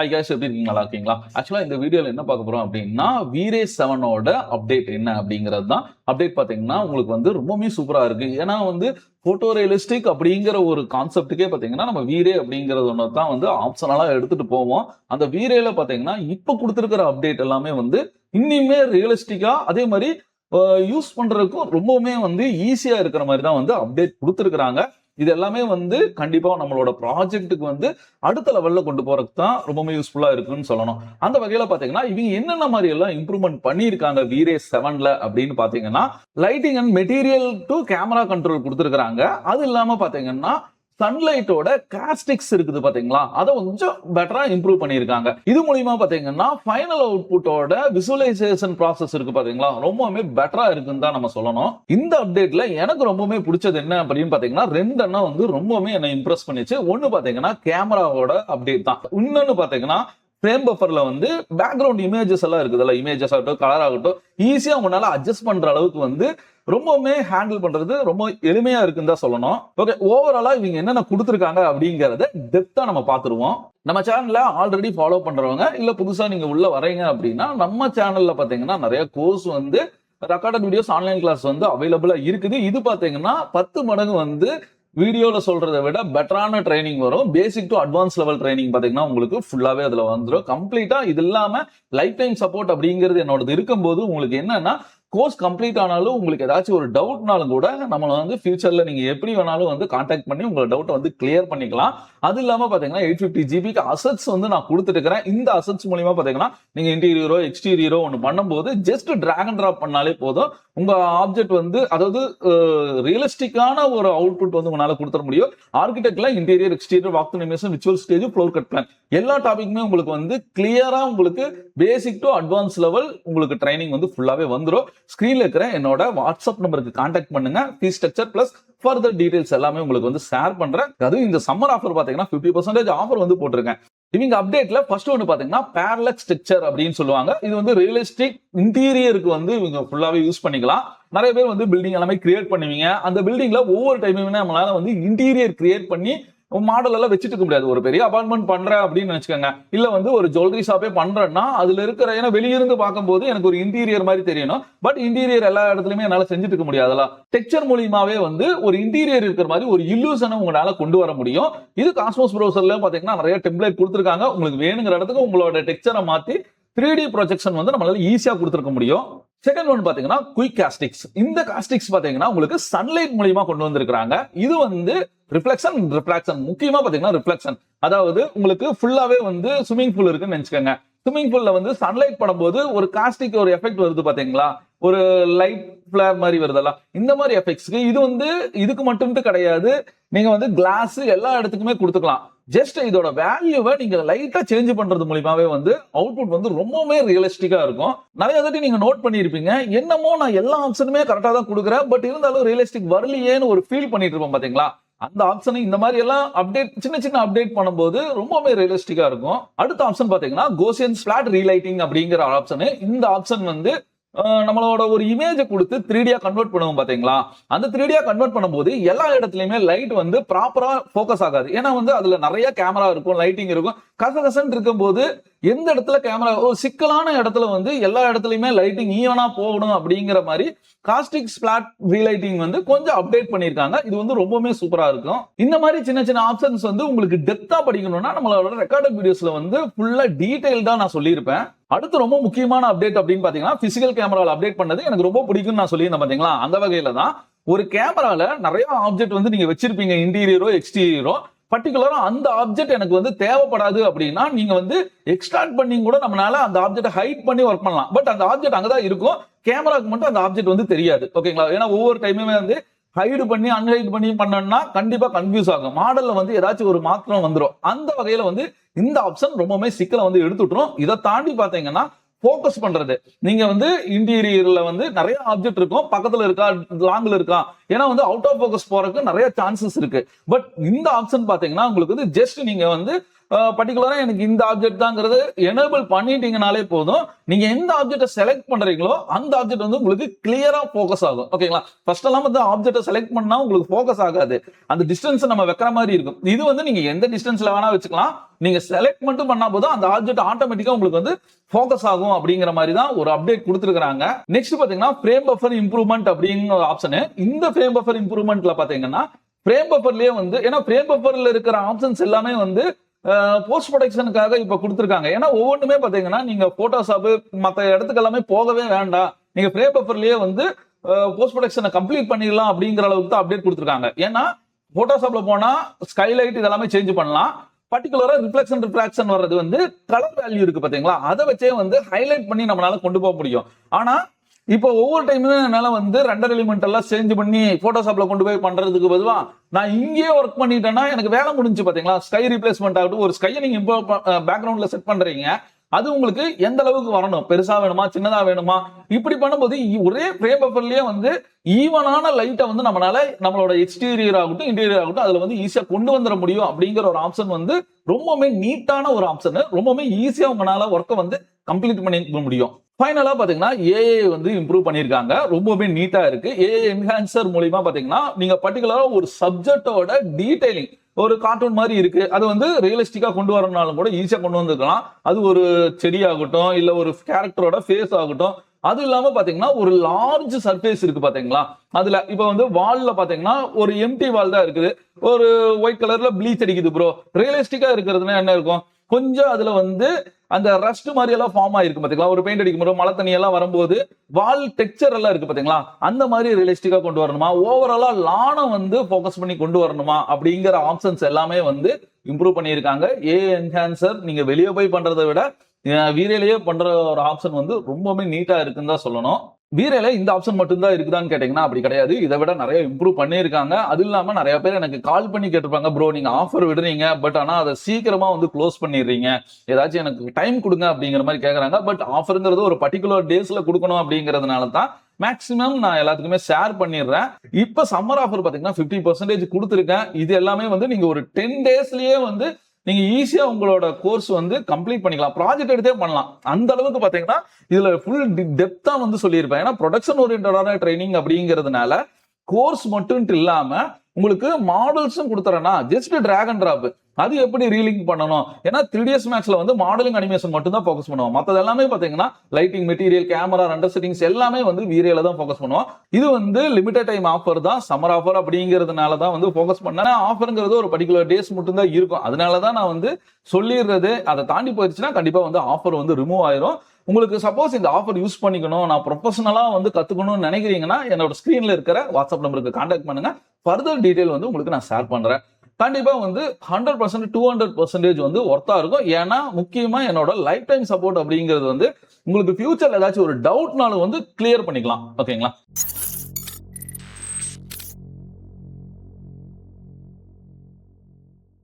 Hi cash, எப்படி இருக்கீங்க? நல்லா இருக்கீங்களா? ஆக்சுவலா இந்த வீடியோல என்ன பார்க்க போறோம் அப்படின்னா, வீரே 7ஓட அப்டேட் என்ன அப்படிங்கிறது தான். அப்டேட் பார்த்தீங்கன்னா உங்களுக்கு வந்து ரொம்பவுமே சூப்பரா இருக்கு. ஏன்னா வந்து போட்டோ ரியலிஸ்டிக் அப்படிங்கிற ஒரு கான்செப்டுக்கே பார்த்தீங்கன்னா நம்ம வீரே அப்படிங்கிறது ஒன்று தான் வந்து ஆப்ஷனலா எடுத்துட்டு போவோம். அந்த வீரேல பார்த்தீங்கன்னா இப்ப கொடுத்திருக்கிற அப்டேட் எல்லாமே வந்து இன்னிமே ரியலிஸ்டிக்கா, அதே மாதிரி யூஸ் பண்றதுக்கும் ரொம்பவுமே வந்து ஈஸியா இருக்கிற மாதிரி தான் வந்து அப்டேட் கொடுத்திருக்கிறாங்க. இது எல்லாமே வந்து கண்டிப்பா நம்மளோட ப்ராஜெக்ட்டுக்கு வந்து அடுத்த லெவல்ல கொண்டு போறதுக்கு தான் ரொம்பவே யூஸ்ஃபுல்லா இருக்குன்னு சொல்லணும். அந்த வகையில பாத்தீங்கன்னா இவங்க என்னென்ன மாதிரி எல்லாம் இம்ப்ரூவ்மெண்ட் பண்ணியிருக்காங்க வீரே 7ல அப்படின்னு பாத்தீங்கன்னா, lighting and material to camera control கொடுத்திருக்காங்க. அது இல்லாம பாத்தீங்கன்னா சன்லைட்டோட காஸ்டிக்ஸ் இருக்குது பாத்தீங்களா, அதை கொஞ்சம் பெட்டரா இம்ப்ரூவ் பண்ணியிருக்காங்க. இது மூலியமா பாத்தீங்கன்னா ஃபைனல் அவுட்புட்டோட விசுவலைசேஷன் ப்ராசஸ் இருக்கு பாத்தீங்களா, ரொம்பவுமே பெட்டரா இருக்குன்னு தான் நம்ம சொல்லணும். இந்த அப்டேட்ல எனக்கு ரொம்பவுமே பிடிச்சது என்ன அப்படின்னு பாத்தீங்கன்னா, ரெண்டு அண்ணா வந்து ரொம்பவுமே என்ன இம்ப்ரெஸ் பண்ணிச்சு. ஒன்னு பாத்தீங்கன்னா கேமராவோட அப்டேட் தான். இன்னொன்னு பாத்தீங்கன்னா ஃப்ரேம் பஃபர்ல வந்து பேக்ரவுண்ட் இமேஜஸ் எல்லாம் இருக்குதுல்ல, இமேஜஸ் ஆகட்டும் கலர் ஆகட்டும் ஈஸியா உங்களால அட்ஜஸ்ட் பண்ற அளவுக்கு வந்து ரொம்பவுமே ஹேண்டில் பண்றது ரொம்ப எளிமையா இருக்குன்னு தான் சொல்லணும். ஓகே, ஓவராலா இவங்க என்னென்ன கொடுத்துருக்காங்க அப்படிங்கறத டெப்தா நம்ம பாத்துருவோம். நம்ம சேனல்ல ஆல்ரெடி ஃபாலோ பண்றவங்க இல்ல புதுசா நீங்க உள்ள வரீங்க அப்படின்னா, நம்ம சேனல்ல பாத்தீங்கன்னா நிறைய கோர்ஸ் வந்து ரெக்கார்டட் வீடியோஸ் ஆன்லைன் கிளாஸ் வந்து அவைலபிளா இருக்குது. இது பாத்தீங்கன்னா 10 மடங்கு வந்து வீடியோல சொல்றதை விட பெட்டரான ட்ரைனிங் வரும். பேசிக் டு அட்வான்ஸ் லெவல் ட்ரைனிங் பாத்தீங்கன்னா உங்களுக்கு ஃபுல்லாவே அதுல வந்துடும். கம்ப்ளீட்டா இது இல்லாம லைஃப் டைம் சப்போர்ட் அப்படிங்கிறது என்னோடது இருக்கும்போது உங்களுக்கு என்னன்னா, கோர்ஸ் கம்ப்ளீட் ஆனாலும் உங்களுக்கு ஏதாச்சும் ஒரு டவுட்னாலும் கூட நம்மள வந்து ஃபியூச்சர்ல நீங்க எப்படி வேணாலும் வந்து கான்டாக்ட் பண்ணி உங்களோட டவுட்டை வந்து கிளியர் பண்ணிக்கலாம். அது இல்லாம பாத்தீங்கன்னா 850 ஜிபிக்கு அசட்ஸ் வந்து நான் கொடுத்துட்டு இருக்கிறேன். இந்த அசட்ஸ் மூலியமா பாத்தீங்கன்னா நீங்க இன்டீரியரோ எக்ஸ்டீரியரோ ஒன்று பண்ணும்போது ஜஸ்ட் டிராக் அண்ட் டிராப் பண்ணாலே போதும். உங்க ஆப்ஜெக்ட் வந்து அதாவது ரியலிஸ்டிக்கான ஒரு அவுட்புட் வந்து உங்களால கொடுத்துட முடியும். ஆர்கிடெக்ட்ல interior exterior walk through animation virtual stage floor cut plan எல்லா டாபிக்குமே உங்களுக்கு வந்து கிளியரா உங்களுக்கு பேசிக் டு அட்வான்ஸ் லெவல் உங்களுக்கு ட்ரைனிங் வந்து ஃபுல்லாவே வந்துடும். ஸ்கிரீன்ல இருக்கிற என்னோட வாட்ஸ்அப் நம்பருக்கு கான்டாக்ட் பண்ணுங்க. Fees structure plus further details எல்லாமே உங்களுக்கு வந்து ஷேர் பண்றேன். அதுவும் இந்த சம்மர் ஆஃபர் பாத்தீங்கன்னா 50% ஆஃபர் வந்து போட்டிருக்கேன். இவங்க அப்டேட்ல ஃபர்ஸ்ட் ஒன்று பாத்தீங்கன்னா பேரலக்ஸ் ஸ்ட்ரக்சர் அப்படின்னு சொல்லுவாங்க. இது வந்து ரியலிஸ்டிக் இன்டீரியருக்கு வந்து இவங்க ஃபுல்லாவே யூஸ் பண்ணிக்கலாம். நிறைய பேர் வந்து பில்டிங் எல்லாமே கிரியேட் பண்ணுவீங்க. அந்த பில்டிங்ல ஒவ்வொரு டைமுமே நம்மளால வந்து இன்டீரியர் கிரியேட் பண்ணி மாடல் எல்லாம் வச்சுட்டு இருக்க முடியாது. ஒரு பெரிய அபார்ட்மெண்ட் பண்றேன் அப்படின்னு நினைச்சுக்கோங்க, இல்ல வந்து ஒரு ஜுவல்லரி ஷாப்பே பண்றேன்னா அதுல இருக்கிற, ஏன்னா வெளியிருந்து பார்க்கும்போது எனக்கு ஒரு இன்டீரியர் மாதிரி தெரியணும். பட் இன்டீரியர் எல்லா இடத்துலயுமே என்னால செஞ்சுட்டு இருக்க முடியாதுல. டெக்ஸ்சர் மூலியமாவே வந்து ஒரு இன்டீரியர் இருக்கிற மாதிரி ஒரு இல்லூஷனை உங்களால கொண்டு வர முடியும். இது காஸ்மோஸ் ப்ரௌசர்ல பாத்தீங்கன்னா நிறைய டெம்ப்ளேட் கொடுத்துருக்காங்க. உங்களுக்கு வேணுங்கிற இடத்துக்கு உங்களோட டெக்ஸ்சரை மாத்தி 3D ப்ரொஜெக்ஷன் வந்து நம்மளால ஈஸியா கொடுத்துருக்க முடியும். செகண்ட் ஒன் பாத்தீங்கன்னா குயிக் காஸ்டிக்ஸ். இந்த காஸ்டிக்ஸ் பாத்தீங்கன்னா உங்களுக்கு சன்லைட் மூலியமா கொண்டு வந்திருக்காங்க. இது வந்து ரிஃப்ளெக்ஷன் ரிஃப்ராக்ஷன், முக்கியமா பாத்தீங்கன்னா ரிஃப்ளெக்ஷன். அதாவது உங்களுக்கு ஃபுல்லாவே வந்து ஸ்விமிங் பூல் இருக்குன்னு நினைச்சுக்கோங்க. ஸ்விமிங் பூல்ல வந்து சன்லைட் படும்போது ஒரு காஸ்டிக் ஒரு எஃபெக்ட் வருது பாத்தீங்களா, ஒரு லைட் பிளேர் மாதிரி வருதல்ல, இந்த மாதிரி எஃபெக்ட்ஸ்க்கு இது வந்து இதுக்கு மட்டும் கிடையாது. நீங்க வந்து கிளாஸ் எல்லா இடத்துக்குமே கொடுத்துக்கலாம். ஜஸ்ட் இதோட வேல்யூவை நீங்க லைட்டா சேஞ்ச் பண்றது மூலியமாவே வந்து அவுட்புட் வந்து ரொம்பவே ரியலிஸ்டிக்கா இருக்கும். நிறைய தடவை நீங்க நோட் பண்ணிருப்பீங்க, என்னமோ நான் எல்லா ஆப்ஷனுமே கரெக்டா தான் கொடுக்குறேன், பட் இருந்தாலும் ரியலிஸ்டிக் வரலையேன்னு ஒரு ஃபீல் பண்ணிட்டு இருப்போம் பாத்தீங்களா. அந்த ஆப்ஷனை இந்த மாதிரி எல்லாம் அப்டேட் சின்ன சின்ன அப்டேட் பண்ணும்போது ரொம்பவே ரியலிஸ்டிக்கா இருக்கும். அடுத்த ஆப்ஷன் பாத்தீங்கன்னா கோசியன் ஸ்பிளாட் ரீலைட்டிங் அப்படிங்கிற ஆப்ஷன். இந்த ஆப்ஷன் வந்து நம்மளோட ஒரு இமேஜை கொடுத்து 3D கன்வெர்ட் பண்ணுவோம் பாத்தீங்களா, அந்த 3D கன்வெர்ட் பண்ணும்போது எல்லா இடத்துலயுமே லைட் வந்து ப்ராப்பரா போக்கஸ் ஆகாது. ஏன்னா வந்து அதுல நிறைய கேமரா இருக்கும், லைட்டிங் இருக்கும். கசகசன் இருக்கும்போது எந்த இடத்துல கேமரா சிக்கலான இடத்துல வந்து எல்லா இடத்துலயுமே லைட்டிங் ஈவனா போகணும் அப்படிங்கிற மாதிரி காஸ்டிக் ஸ்பிளாட் ரீலைட்டிங் வந்து கொஞ்சம் அப்டேட் பண்ணிருக்காங்க. இது வந்து ரொம்பவே சூப்பரா இருக்கும். இந்த மாதிரி சின்ன சின்ன ஆப்ஷன்ஸ் வந்து உங்களுக்கு டெப்தா படிக்கணும்னா நம்மளோட ரெக்கார்டட் வீடியோஸ்ல வந்து ஃபுல்லா டீடைல்டா நான் சொல்லியிருப்பேன். அடுத்து ரொம்ப முக்கியமான அப்டேட் அப்படின்னு பாத்தீங்கன்னா பிசிக்கல் கேமரால அப்டேட் பண்ணது எனக்கு ரொம்ப பிடிக்கும்னு நான் சொல்லியிருந்தேன் பாத்தீங்களா. அந்த வகையில தான் ஒரு கேமரால நிறைய ஆப்ஜெக்ட் வந்து நீங்க வச்சிருப்பீங்க, இன்டீரியரோ எக்ஸ்டீரியரோ. பர்டிகுலரா அந்த ஆப்ஜெக்ட் எனக்கு வந்து தேவைப்படாது அப்படின்னா நீங்க வந்து எக்ஸ்ட்ராக்ட் பண்ணி கூட நம்மளால அந்த ஆப்ஜெக்ட் ஹைட் பண்ணி ஒர்க் பண்ணலாம். பட் அந்த ஆப்ஜெக்ட் அங்கதான் இருக்கும், கேமராக்கு மட்டும் அந்த ஆப்ஜெக்ட் வந்து தெரியாது. ஓகேங்களா, ஏன்னா ஒவ்வொரு டைமுமே வந்து ஹைடு பண்ணி அன்ஹைட் பண்ணி பண்ணோம்னா கண்டிப்பா கன்ஃபியூஸ் ஆகும், மாடல்ல வந்து ஏதாச்சும் ஒரு மாற்றம் வந்துடும். அந்த வகையில வந்து இந்த ஆப்ஷன் ரொம்பவே சிக்கலை வந்து எடுத்துட்டுரும். இதை தாண்டி பாத்தீங்கன்னா போக்கஸ் பண்றது, நீங்க வந்து இன்டீரியர்ல வந்து நிறைய ஆப்ஜெக்ட் இருக்கும், பக்கத்துல இருக்கா லாங்ல இருக்கா, ஏன்னா வந்து அவுட் ஆஃப் போக்கஸ் போறதுக்கு நிறைய சான்சஸ் இருக்கு. பட் இந்த ஆப்ஷன் பாத்தீங்கன்னா உங்களுக்கு வந்து ஜஸ்ட் நீங்க வந்து பர்டிகுலரா எனக்கு இந்த ஆப்ஜெக்ட் தாங்கிறது எனேபிள் பண்ணிட்டீங்கனாலே போதும். நீங்க எந்த ஆப்ஜெக்ட்டை செலக்ட் பண்றீங்களோ அந்த ஆப்ஜெக்ட் வந்து உங்களுக்கு கிளியரா ஃபோக்கஸ் ஆகும். ஓகேங்களா? ஃபர்ஸ்ட் எல்லாம் வந்து ஆப்ஜெக்ட்டை செலக்ட் பண்ணா உங்களுக்கு ஃபோக்கஸ் ஆகாது. அந்த டிஸ்டன்ஸ் நம்ம வைக்கிற மாதிரி இருக்கும். இது வந்து நீங்க எந்த டிஸ்டன்ஸ்ல வேணா வச்சுக்கலாம். நீங்க செலக்ட் மட்டும் பண்ணா போதும் அந்த ஆப்ஜெக்ட் ஆட்டோமேட்டிக்கா உங்களுக்கு வந்து ஃபோக்கஸ் ஆகும் அப்படிங்கிற மாதிரி தான் ஒரு அப்டேட் கொடுத்துருக்காங்க. நெக்ஸ்ட் பாத்தீங்கன்னா ஃப்ரேம் பஃபர் இம்ப்ரூவ்மெண்ட் அப்படிங்கிற ஒரு ஆப்ஷன். இந்த ஃப்ரேம் பஃபர் இம்ப்ரூவ்மெண்ட்ல பாத்தீங்கன்னா ஃப்ரேம் பஃபர்லயே வந்து ஏன்னா ஃப்ரேம் பஃபர்ல இருக்கிற ஆப்ஷன்ஸ் எல்லாமே வந்து போஸ்ட் ப்ரொடக்ஷனுக்காக இப்ப கொடுத்துருக்காங்க. ஏன்னா ஒவ்வொன்றுமே பாத்தீங்கன்னா நீங்க போட்டோஷாப் மத்த இடத்துக்கு எல்லாமே போகவே வேண்டாம், நீங்க ஃப்ரேம் பஃபர்லயே வந்து போஸ்ட் ப்ரொடக்ஷனை கம்ப்ளீட் பண்ணிடலாம் அப்படிங்கிற அளவுக்கு தான் அப்டேட் கொடுத்துருக்காங்க. ஏன்னா போட்டோஷாப்ல போனா ஸ்கைலைட் இதெல்லாமே சேஞ்ச் பண்ணலாம். பர்டிகுலரா ரிஃப்ளெக்ஷன் வர்றது வந்து கலர் வேல்யூ இருக்கு பாத்தீங்களா, அதை வச்சே வந்து ஹைலைட் பண்ணி நம்மளால கொண்டு போக முடியும். ஆனா இப்போ ஒவ்வொரு டைமுமே என்னால வந்து ரெண்டர் எலிமெண்ட் எல்லாம் சேஞ்ச் பண்ணி போட்டோஷாப்ல கொண்டு போய் பண்றதுக்கு பதிலா நான் இங்கேயே ஒர்க் பண்ணிட்டேன்னா எனக்கு வேலை முடிஞ்சு பாத்தீங்களா. ஸ்கை ரீப்ளேஸ்மெண்ட் ஆகட்டும், ஒரு ஸ்கையை நீங்க பேக்ரவுண்ட்ல செட் பண்றீங்க, அது உங்களுக்கு எந்த அளவுக்கு வரணும், பெருசா வேணுமா சின்னதா வேணுமா, இப்படி பண்ணும்போது ஒரே ஃப்ரேம் பஃபர்லயே வந்து ஈவனான லைட்டை வந்து நம்மளோட எக்ஸ்டீரியர் ஆகட்டும் இன்டீரியர் ஆகட்டும் அதுல வந்து ஈஸியா கொண்டு வந்துட முடியும் அப்படிங்கிற ஒரு ஆப்ஷன் வந்து ரொம்பவுமே நீட்டான ஒரு ஆப்ஷன். ரொம்பவுமே ஈஸியா உங்களால ஒர்க்கை வந்து கம்ப்ளீட் பண்ணி முடியும். ஃபைனலா பாத்தீங்கன்னா ஏஐ வந்து இம்ப்ரூவ் பண்ணிருக்காங்க, ரொம்பவே நீட்டா இருக்கு. ஏஐ என்ஹான்சர் மூலியமா பாத்தீங்கன்னா நீங்க பர்டிகுலரா ஒரு சப்ஜெக்டோட டீடைலிங் ஒரு கார்ட்டூன் மாதிரி இருக்கு, அது வந்து ரியலிஸ்டிக்கா கொண்டு வரனாலும் கூட ஈஸியா கொண்டு வந்துக்கலாம். அது ஒரு செடி ஆகட்டும் இல்ல ஒரு கேரக்டரோட ஃபேஸ் ஆகட்டும். அது இல்லாம பாத்தீங்கன்னா ஒரு லார்ஜ் சர்ஃபேஸ் இருக்கு பாத்தீங்களா, அதுல இப்ப வந்து வால்ல பாத்தீங்கன்னா ஒரு எம்டி வால் தான் இருக்குது, ஒரு ஒயிட் கலர்ல ப்ளீச் அடிக்குது ப்ரோ. ரியலிஸ்டிக்கா இருக்கிறதுனா என்ன இருக்கும், கொஞ்சம் அதுல வந்து அந்த ரஸ்ட் மாதிரி எல்லாம் ஃபார்ம் ஆயிருக்கு பாத்தீங்களா, ஒரு பெயிண்ட் அடிக்கும் போது மழை தண்ணி எல்லாம் வரும்போது வால் டெக்ஸ்சர் எல்லாம் இருக்கு பாத்தீங்களா, அந்த மாதிரி ரியலிஸ்டிக்கா கொண்டு வரணுமா, ஓவராலா லானை வந்து ஃபோக்கஸ் பண்ணி கொண்டு வரணுமா அப்படிங்கிற ஆப்ஷன்ஸ் எல்லாமே வந்து இம்ப்ரூவ் பண்ணியிருக்காங்க. ஏஐ என்ஹான்சர் நீங்க வெளியே போய் பண்றதை விட வீரேலையே பண்ற ஒரு ஆப்ஷன் வந்து ரொம்பவே நீட்டா இருக்குன்னு தான் சொல்லணும். வீரேல இந்த ஆப்ஷன் மட்டும் தான் இருக்குதான்னு கேட்டீங்கன்னா அப்படி கிடையாது, இதை விட நிறைய இம்ப்ரூவ் பண்ணியிருக்காங்க. அது இல்லாம நிறைய பேர் எனக்கு கால் பண்ணி கேட்டிருப்பாங்க, ப்ரோ நீங்க ஆஃபர் விடுறீங்க பட் ஆனா அதை சீக்கிரமா வந்து க்ளோஸ் பண்ணிடுறீங்க, ஏதாச்சும் எனக்கு டைம் கொடுங்க அப்படிங்கிற மாதிரி கேட்கறாங்க. பட் ஆஃபருங்கிறது ஒரு பர்டிகுலர் டேஸ்ல கொடுக்கணும் அப்படிங்கிறதுனால தான் மேக்ஸிமம் நான் எல்லாத்துக்குமே ஷேர் பண்ணிடுறேன். இப்ப சம்மர் ஆஃபர் பாத்தீங்கன்னா 50% கொடுத்துருக்கேன். இது எல்லாமே வந்து நீங்க ஒரு 10 டேஸ்லயே வந்து நீங்க ஈஸியா உங்களோட கோர்ஸ் வந்து கம்ப்ளீட் பண்ணிக்கலாம், ப்ராஜெக்ட் எடுத்தே பண்ணலாம். அந்த அளவுக்கு பாத்தீங்கன்னா இதுல ஃபுல் டெப்தா வந்து சொல்லியிருப்பேன். ஏன்னா ப்ரொடக்ஷன் ஓரியன்டான ட்ரைனிங் அப்படிங்கிறதுனால கோர்ஸ் மட்டும் இல்லாம உங்களுக்கு மாடல்ஸும் கொடுத்துறேன்னா ஜஸ்ட் டிராக் அண்ட் டிராப் அது எப்படி ரீலிங் பண்ணணும். ஏன்னா 3ds Maxல வந்து மாடலிங் அனிமேஷன் மட்டும் தான் ஃபோக்கஸ் பண்ணுவோம், மற்றது எல்லாமே பாத்தீங்கன்னா lighting material camera render settings எல்லாமே வந்து வீரேல தான் ஃபோக்கஸ் பண்ணுவோம். இது வந்து லிமிடெட் டைம் ஆஃபர் தான், சம்மர் ஆஃபர் அப்படிங்கிறதுனால தான் வந்து ஃபோக்கஸ் பண்ணேன். ஆஃபருங்கிறது ஒரு பர்டிகுலர் டேஸ் மட்டும் தான் இருக்கும், அதனால தான் நான் வந்து சொல்லிடுறது. அதை தாண்டி போயிடுச்சுன்னா கண்டிப்பா வந்து ஆஃபர் வந்து ரிமூவ் ஆயிரும். உங்களுக்கு சப்போஸ் இந்த ஆஃபர் யூஸ் பண்ணிக்கணும், நான் ப்ரொஃபஷனலா வந்து கத்துக்கணும்னு நினைக்கிறீங்கன்னா என்னோட ஸ்கிரீன்ல இருக்கிற வாட்ஸ்அப் நம்பருக்கு கான்டாக்ட் பண்ணுங்க, ஃபர்தர் டீடைல் வந்து உங்களுக்கு நான் ஷேர் பண்றேன். கண்டிப்பா வந்து 100% 200% வந்து ஒர்த்தா இருக்கும். ஏன்னா முக்கியமா என்னோட லைஃப் டைம் சப்போர்ட் அப்படிங்கிறது வந்து உங்களுக்கு ஃபியூச்சர்ல ஏதாச்சும் ஒரு டவுட்னாலும் வந்து கிளியர் பண்ணிக்கலாம். ஓகேங்களா?